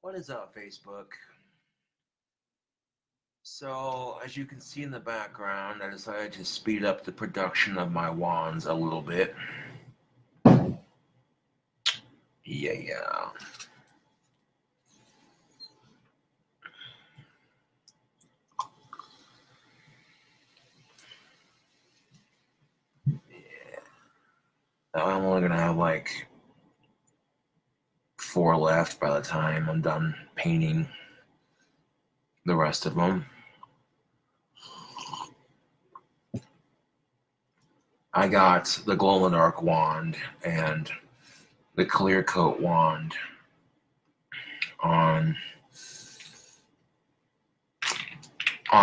What is up, Facebook? So, as you can see in the background, I decided to speed up the production of my wands a little bit. Yeah. I'm only gonna have like 4 left by the time I'm done painting the rest of them. I got the glow in the dark wand and the clear coat wand on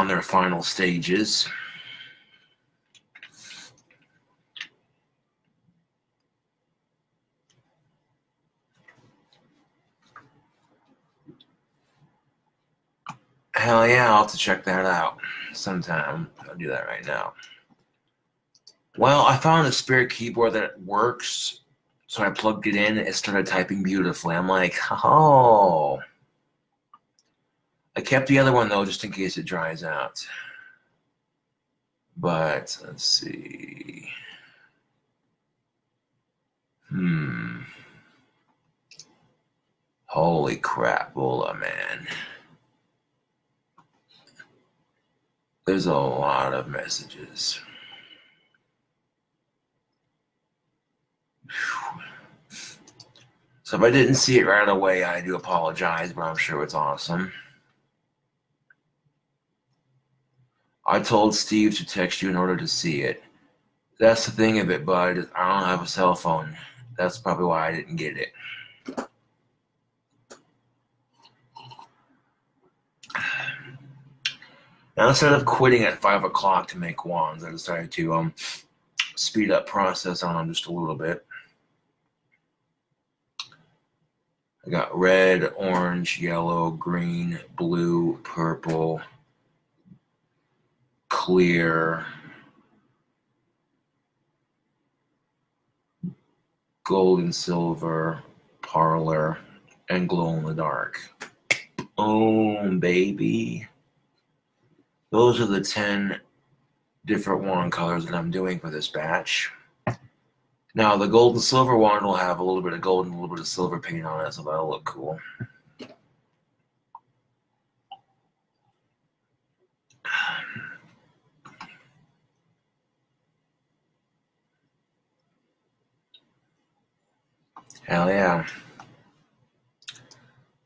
their final stages. Hell yeah, I'll have to check that out sometime. I'll do that right now. Well, I found a spare keyboard that works, so I plugged it in and it started typing beautifully. I'm like, oh. I kept the other one though, just in case it dries out. But let's see. Holy crap, Bola, man. There's a lot of messages. So if I didn't see it right away, I do apologize, but I'm sure it's awesome. I told Steve to text you in order to see it. That's the thing of it, bud. I don't have a cell phone. That's probably why I didn't get it. Now, instead of quitting at 5 o'clock to make wands, I decided to speed up process on them just a little bit. I got red, orange, yellow, green, blue, purple, clear, gold and silver, parlor, and glow in the dark. Boom, baby. Those are the 10 different wand colors that I'm doing for this batch. Now, the gold and silver wand will have a little bit of gold and a little bit of silver paint on it, so that'll look cool. Hell yeah.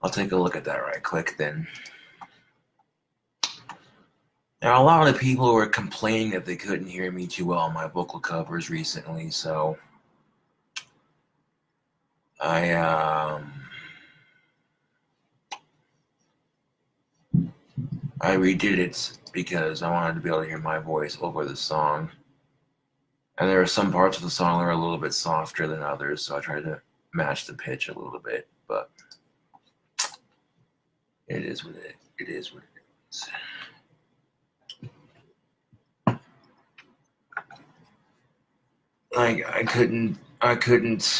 I'll take a look at that right quick then. Now, a lot of people were complaining that they couldn't hear me too well on my vocal covers recently, so I redid it because I wanted to be able to hear my voice over the song. And there are some parts of the song that are a little bit softer than others, so I tried to match the pitch a little bit, but it is what it is. What it is. Like I couldn't, after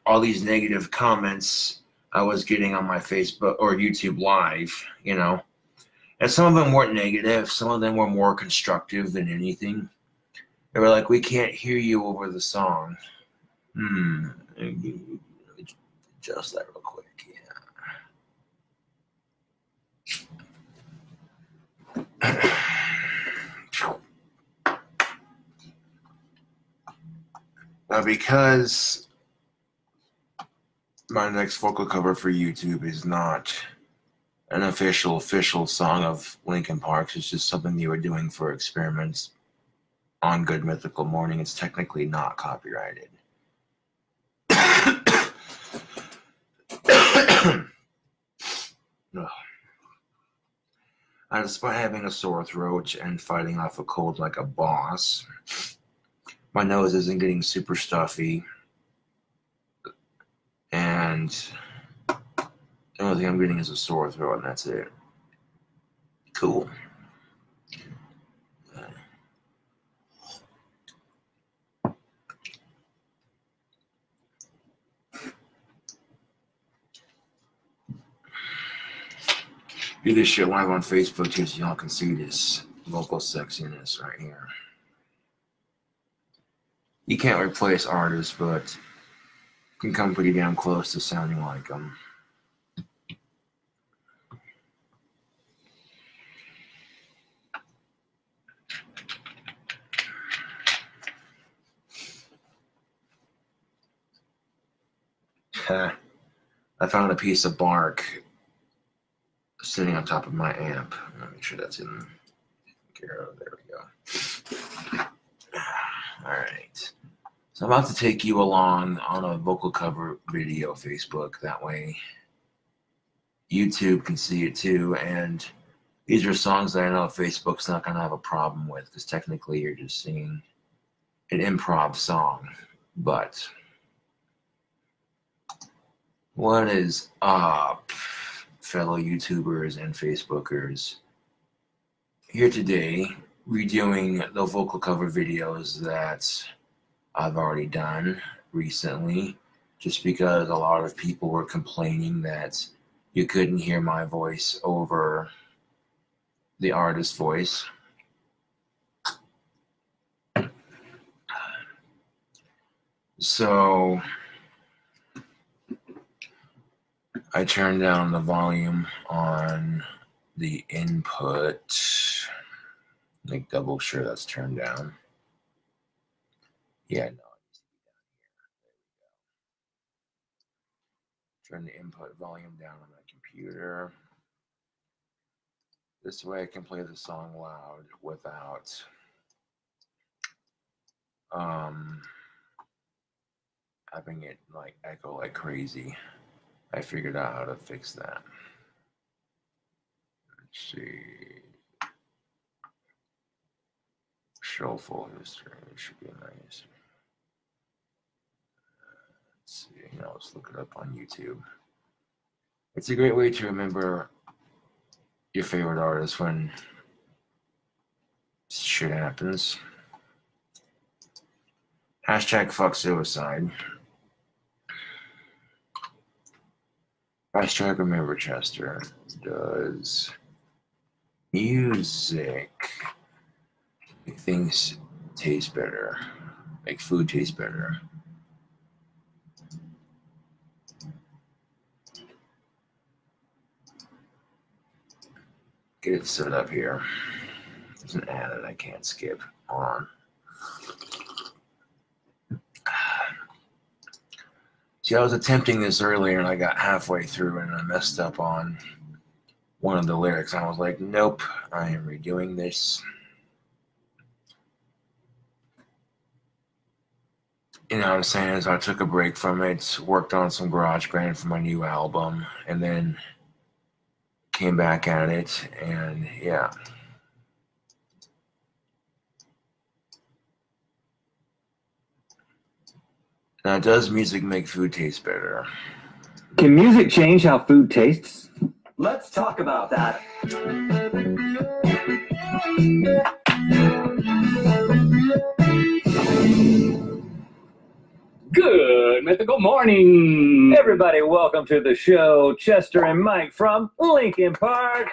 all these negative comments I was getting on my Facebook or YouTube Live, and some of them weren't negative, some of them were more constructive than anything. They were like, "We can't hear you over the song." Adjust that real quick. Yeah. Now, because my next vocal cover for YouTube is not an official song of Linkin Park, it's just something they were doing for experiments on Good Mythical Morning. It's technically not copyrighted. Despite having a sore throat and fighting off a cold like a boss, my nose isn't getting super stuffy, and the only thing I'm getting is a sore throat, and that's it. Cool. do this shit live on Facebook too, so y'all can see this vocal sexiness right here. You can't replace artists, but can come pretty damn close to sounding like them. I found a piece of bark sitting on top of my amp. Let me make sure that's in here. There we go. All right. So I'm about to take you along on a vocal cover video Facebook. That way YouTube can see it too. And these are songs that I know Facebook's not going to have a problem with, because technically you're just singing an improv song. But what is up, fellow YouTubers and Facebookers? Here today, redoing the vocal cover videos that I've already done recently, just because a lot of people were complaining that you couldn't hear my voice over the artist's voice. So I turned down the volume on the input. Make double sure that's turned down. Yeah, no, it needs to be down here. There we go. Turn the input volume down on my computer. This way I can play the song loud without having it like echo like crazy. I figured out how to fix that. Let's see. Show full history. It should be nice. Let's see. Now let's look it up on YouTube. It's a great way to remember your favorite artist when shit happens. Hashtag fuck suicide. Hashtag remember Chester. Does music make things taste better? Make food taste better? Get it set up here. There's an ad that I can't skip on. See, I was attempting this earlier and I got halfway through and I messed up on one of the lyrics. I was like, nope, I am redoing this. You know what I'm saying? Is I took a break from it, worked on some GarageBand for my new album, and then came back at it, and yeah. Now, does music make food taste better? Can music change how food tastes? Let's talk about that. Good Mythical Morning! Everybody, welcome to the show. Chester and Mike from Lincoln Park.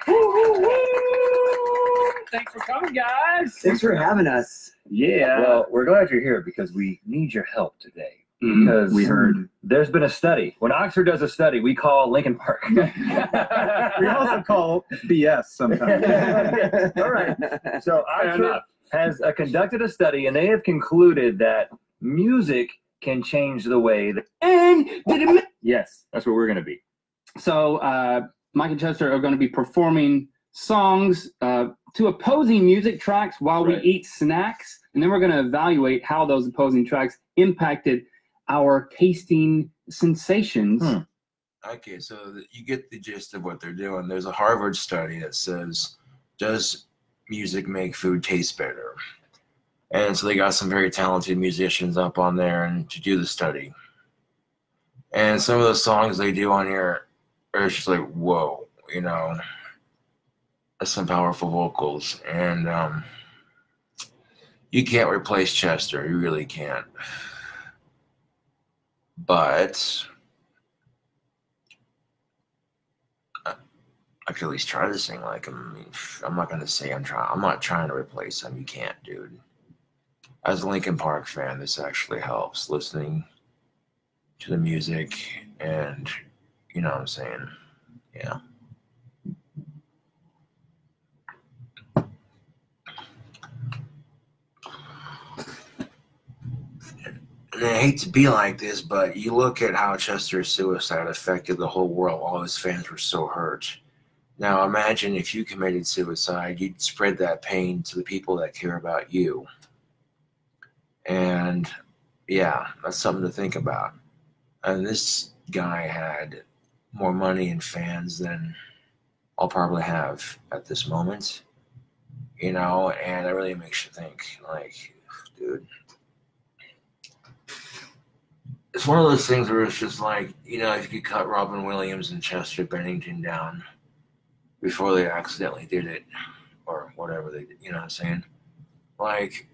Thanks for coming, guys. Thanks for having us. Yeah. Well, we're glad you're here because we need your help today. Because we heard there's been a study. When Oxford does a study, we call Lincoln Park. we also call BS sometimes. All right. So Oxford has conducted a study, and they have concluded that music can change the way that. Yes, that's what we're going to be. So Mike and Chester are going to be performing songs to opposing music tracks while we eat snacks, and then we're going to evaluate how those opposing tracks impacted our tasting sensations. Okay, so you get the gist of what they're doing. There's a Harvard study that says, does music make food taste better? And so they got some very talented musicians up on there and to do the study. And some of the songs they do on here are just like, whoa, you know, that's some powerful vocals. And you can't replace Chester. You really can't. But I could at least try to sing like him. I mean, I'm not gonna say I'm trying. I'm not trying to replace him. You can't, dude. As a Linkin Park fan, this actually helps. Listening to the music, and you know what I'm saying. Yeah. And I hate to be like this, but you look at how Chester's suicide affected the whole world. All his fans were so hurt. Now imagine if you committed suicide, you'd spread that pain to the people that care about you. And yeah, that's something to think about. And this guy had more money and fans than I'll probably have at this moment. You know, and it really makes you think, like, dude. It's one of those things where it's just like, you know, if you could cut Robin Williams and Chester Bennington down before they accidentally did it, or whatever they did, you know what I'm saying? Like,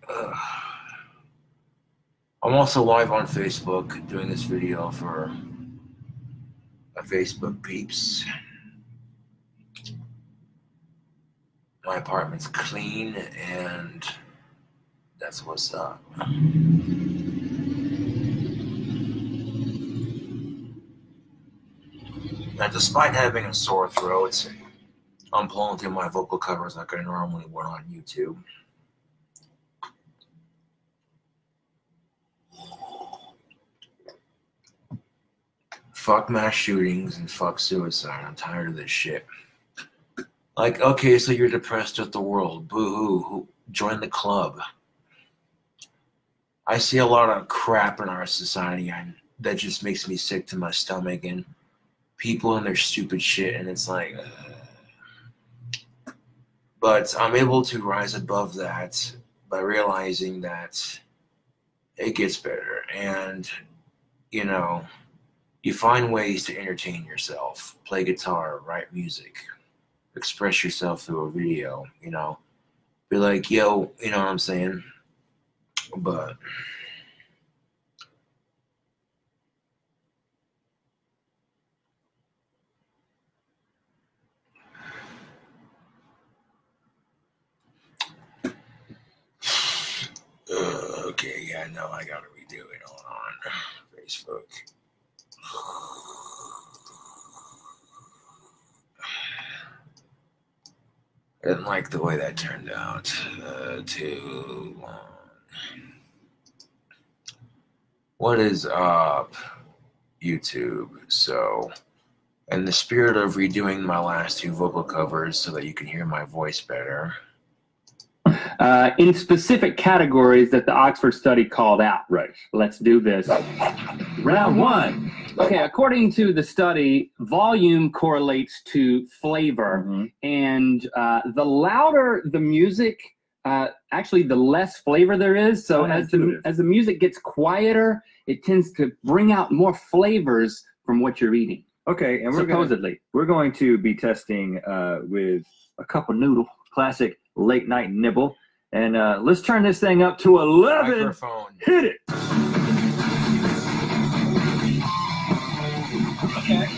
I'm also live on Facebook doing this video for my Facebook peeps. My apartment's clean, and that's what's up. Now, despite having a sore throat, I'm pulling through my vocal covers like I normally would on YouTube. Fuck mass shootings and fuck suicide. I'm tired of this shit. Like, okay, so you're depressed at the world. Boo-hoo. Join the club. I see a lot of crap in our society that just makes me sick to my stomach, and people and their stupid shit, and it's like... But I'm able to rise above that by realizing that it gets better. And, you know, you find ways to entertain yourself. Play guitar, write music, express yourself through a video, you know. Be like, yo, you know what I'm saying? But... okay, yeah, no, I gotta redo it. Hold on. Facebook. I didn't like the way that turned out. Too long. What is up, YouTube? So, in the spirit of redoing my last two vocal covers so that you can hear my voice better. In specific categories that the Oxford study called out. Right. Let's do this. Round one. Okay, according to the study, volume correlates to flavor. And the louder the music, actually the less flavor there is. So as the music gets quieter, it tends to bring out more flavors from what you're eating. Okay, and supposedly. We're going to be testing with a cup of noodle, classic late night nibble. And let's turn this thing up to 11. Microphone. Hit it. Okay.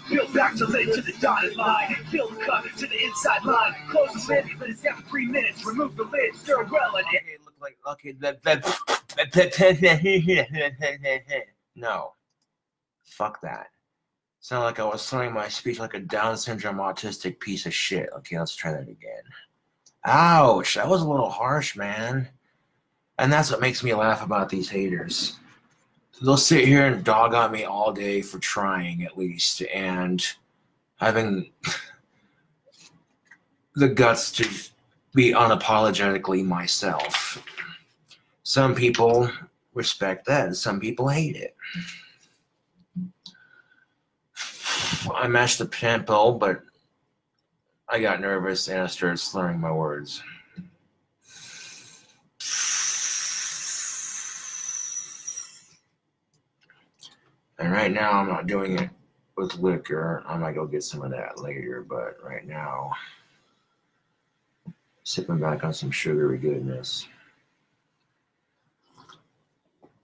Peel back to lid to the dotted line. Peel the cover to the inside line. Close the lid, let it down for 3 minutes. Remove the lid, stir well and Okay, look like no. Fuck that. Sound like I was slurring my speech like a Down syndrome autistic piece of shit. Okay, let's try that again. Ouch, that was a little harsh, man. And that's what makes me laugh about these haters. They'll sit here and dog on me all day for trying, at least, and having the guts to be unapologetically myself. Some people respect that, and some people hate it. I matched the tempo, but I got nervous and I started slurring my words. And right now I'm not doing it with liquor. I might go get some of that later, but right now, sipping back on some sugary goodness.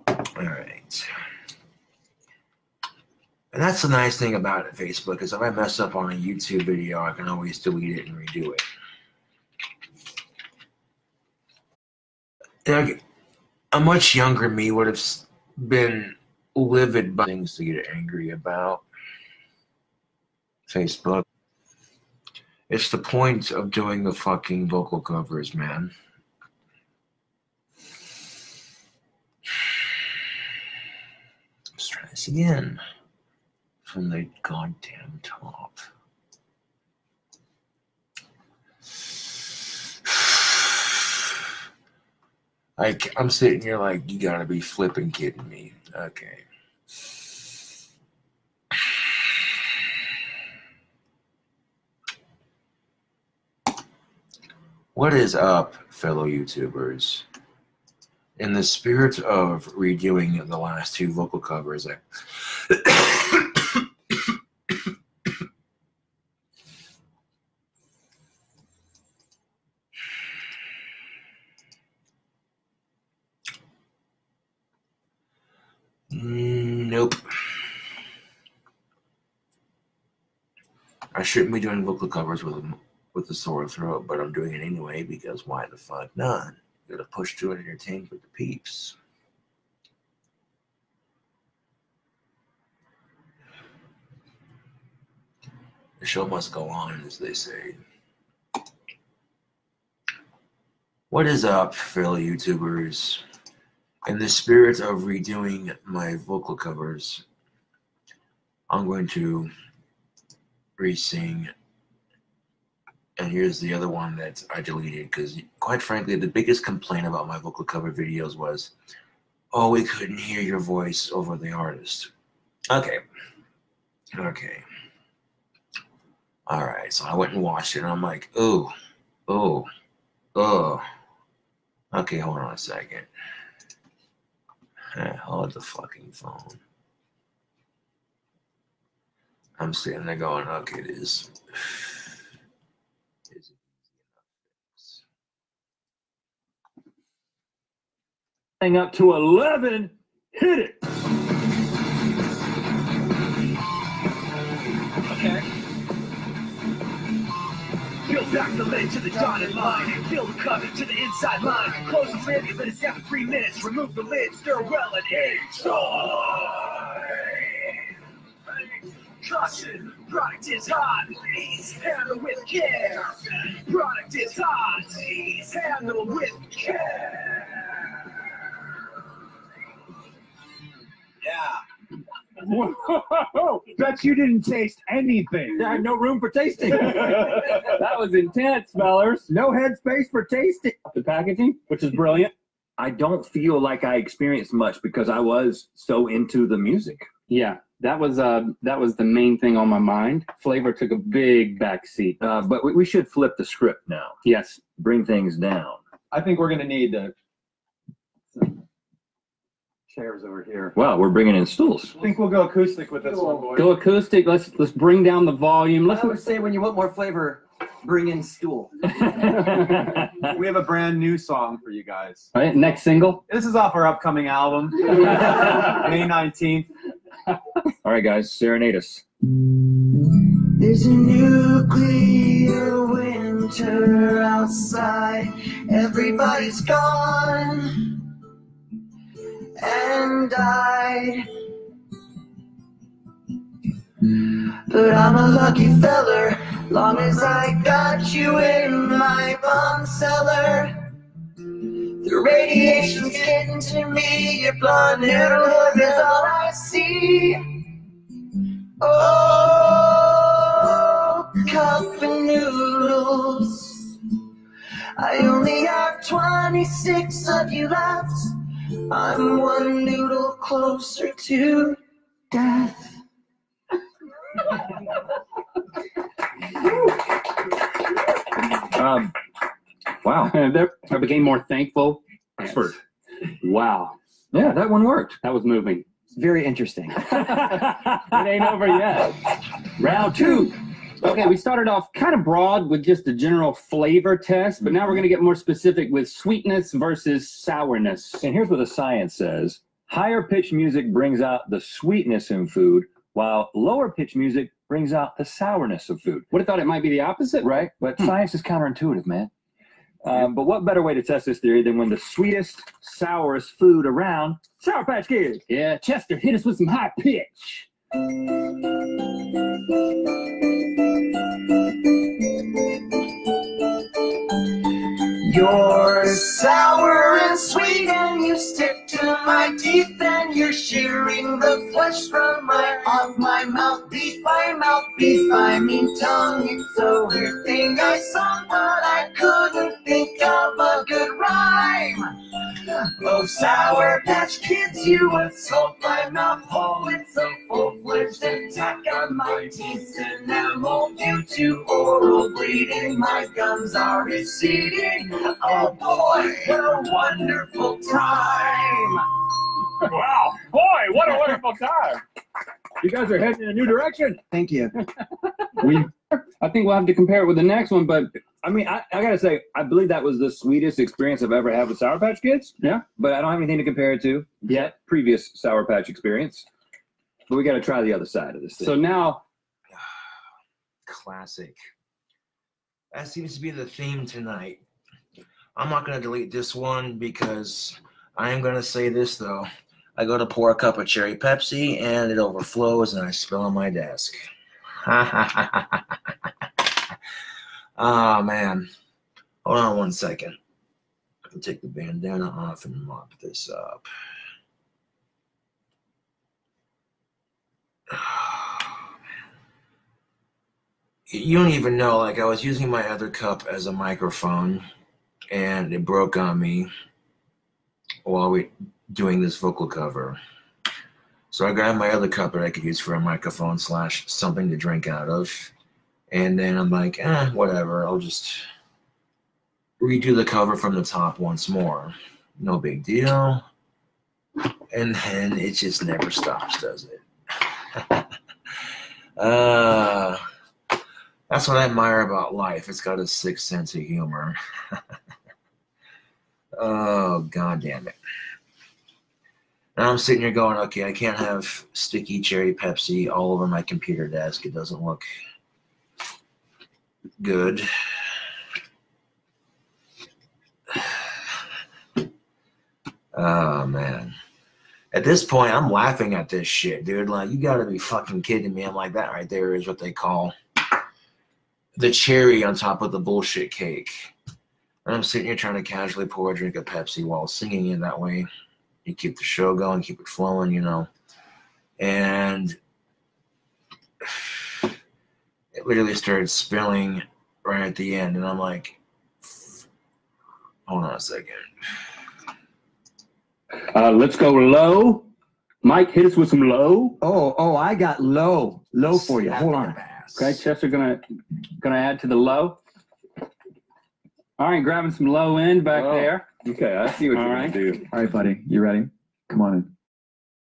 All right. And that's the nice thing about it, Facebook, is if I mess up on a YouTube video, I can always delete it and redo it. And a much younger me would have been livid by things to get angry about. Facebook. It's the point of doing the fucking vocal covers, man. Let's try this again from the goddamn top. I'm sitting here like, you gotta be flipping kidding me. Okay. What is up, fellow YouTubers? In the spirit of redoing the last two vocal covers, nope. I shouldn't be doing vocal covers with a sore throat, but I'm doing it anyway because why the fuck not? You gotta push through and entertain with the peeps. The show must go on, as they say. What is up, fellow YouTubers? In the spirit of redoing my vocal covers, I'm going to re-sing. And here's the other one that I deleted because, quite frankly, the biggest complaint about my vocal cover videos was, oh, we couldn't hear your voice over the artist. Okay. All right, so I went and watched it, and I'm like, oh. Okay, hold on a second. Hold the fucking phone. I'm sitting there going, okay, it is. Up to 11, hit it. Okay. Peel back the lid to the dotted line. Fill the cup to the inside line. Close the lid, let it set for 3 minutes. Remove the lid, stir well and enjoy. Caution, product is hot. Please handle with care. Product is hot. Please handle with care. Yeah. Whoa, bet you didn't taste anything. There had no room for tasting. That was intense, fellers. No headspace for tasting. The packaging, which is brilliant. I don't feel like I experienced much because I was so into the music. Yeah, that was the main thing on my mind. Flavor took a big backseat. But we should flip the script now. Yes. Bring things down. I think we're gonna need some chairs over here. Wow, we're bringing in stools. I think we'll go acoustic with this one, boys. Go acoustic. Let's bring down the volume. I would say when you want more flavor, bring in stool. We have a brand new song for you guys. All right, next single. This is off our upcoming album, May 19th. All right, guys, serenade us. There's a nuclear winter outside. Everybody's gone and died. But I'm a lucky feller, long as I got you in my bomb cellar. The radiation's getting to me, your blonde hair look is all I see. Oh, cup and noodles. I only have 26 of you left. I'm one noodle closer to death. Wow. I became more thankful. Expert. Wow. Yeah, that one worked. That was moving. It's very interesting. It ain't over yet. Round two. Okay, we started off kind of broad with just a general flavor test, but now we're going to get more specific with sweetness versus sourness. And here's what the science says. Higher pitched music brings out the sweetness in food, while lower pitch music brings out the sourness of food. Would have thought it might be the opposite. Right? But science is counterintuitive, man. But what better way to test this theory than when the sweetest, sourest food around, Sour Patch Kids? Yeah, Chester, hit us with some high pitch. You're sour and sweet and you stick to my teeth and you're shearing the flesh from off my mouth beef. I mean tongue. It's a weird thing I saw, but I couldn't think of a good rhyme. Oh, Sour Patch Kids, you assault my mouth hole. It's a full-fledged attack on my teeth enamel due to oral bleeding. My gums are receding. Oh boy, what a wonderful time. Wow, boy, what a wonderful time. You guys are heading in a new direction. Thank you. I think we'll have to compare it with the next one, but I mean, I gotta say, I believe that was the sweetest experience I've ever had with Sour Patch Kids. Yeah. But I don't have anything to compare it to yet. Previous Sour Patch experience. But we gotta try the other side of this thing. so now Classic. That seems to be the theme tonight. I'm not going to delete this one because I am going to say this, though. I go to pour a cup of cherry Pepsi, and it overflows, and I spill on my desk. Oh, man. Hold on 1 second. I'll take the bandana off and mop this up. You don't even know, like, I was using my other cup as a microphone, and it broke on me while we doing this vocal cover. So I grabbed my other cup that I could use for a microphone / something to drink out of. And then I'm like, whatever, I'll just redo the cover from the top once more. No big deal. And then it just never stops, does it? That's what I admire about life. It's got a sixth sense of humor. Oh, God damn it. Now I'm sitting here going, okay, I can't have sticky cherry Pepsi all over my computer desk. It doesn't look good. Oh, man. At this point, I'm laughing at this shit, dude. Like, you gotta be fucking kidding me. I'm like, that right there is what they call the cherry on top of the bullshit cake. And I'm sitting here trying to casually pour a drink of Pepsi while singing it that way. You keep the show going, keep it flowing, you know. And it literally started spilling right at the end. And I'm like, hold on a second. let's go low. Mike, hit us with some low. Oh, I got low for you. Hold on. Okay, Chester gonna add to the low. All right, grabbing some low end back there. Okay, I see what you're All right. gonna do. All right, buddy. You ready? Come on in.